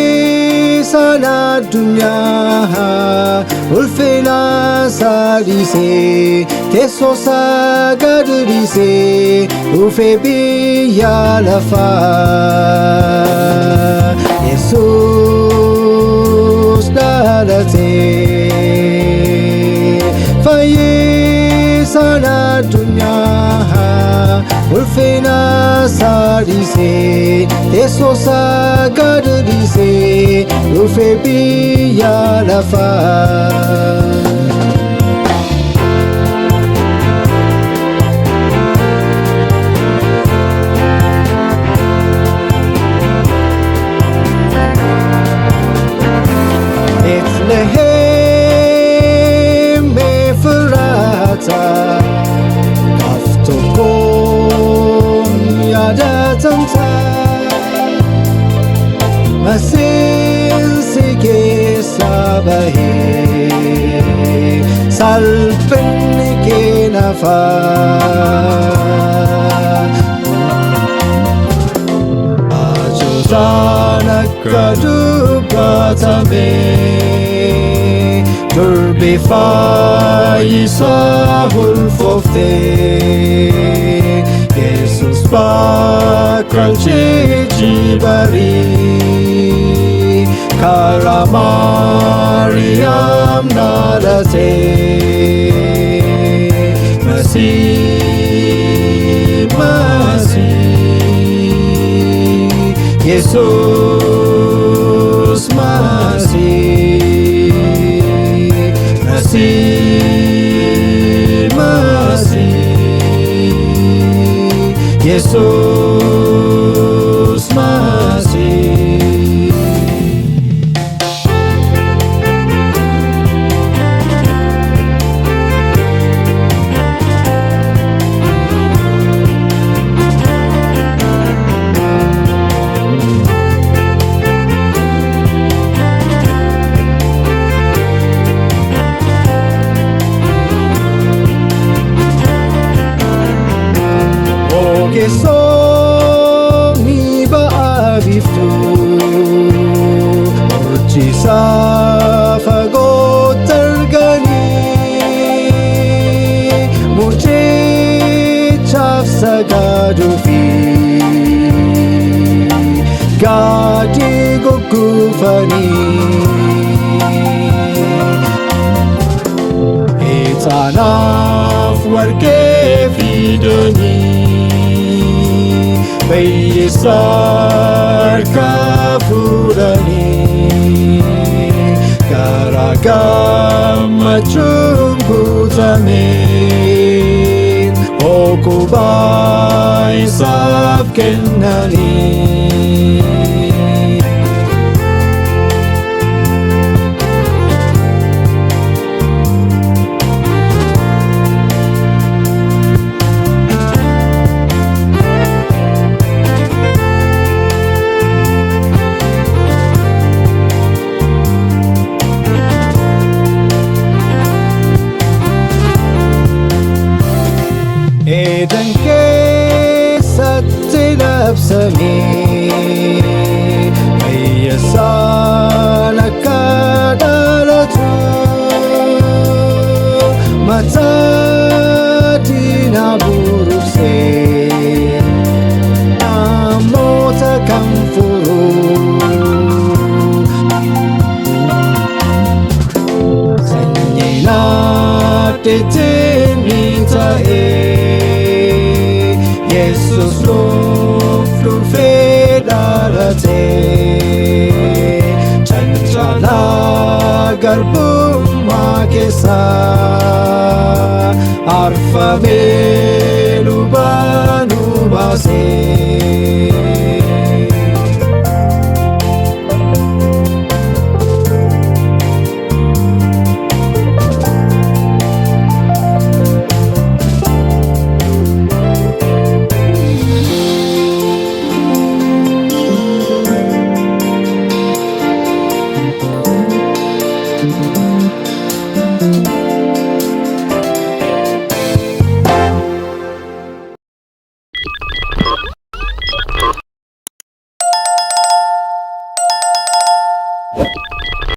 Fayyisana addunyaa ulfina sadhiisee teessoo isaa gad dhiisee dhufee biyya lafaa Yesuus dhalatee fayyisana addunyaa ulfina sadhiisee teessoo isaa gad dhiisee dhufee biyya lafaa. Betlehem Efrata gaaf tokkoon yaadatamta Masiinsi keessaa bahee salphinni kee nafaa Ajoosaan akka dubbatame Durbi fayyisaa ulfooftee Yesus bakka jijjiibarii karaa Maariyaam dhalatee Masiih Yesus Yesus Masih. Kesoni baabiftu urjisa fagoo targanii mucichaaf sagaaduufi gaadii gugguufanii ixaanaaf warqee fidanii Fayyisar kafurani karaa gammachuun guutamin okubaa isaaf kennanii Eden keessatti labsamee fayyisaan akka dhalatu mataa diinaa buruqsee namoota kan furu sanyii naatteetiin ni ta'ee Yesus dhufee dhalatee cancalaa garbummaa keessaa arfamee lubaa nu baasee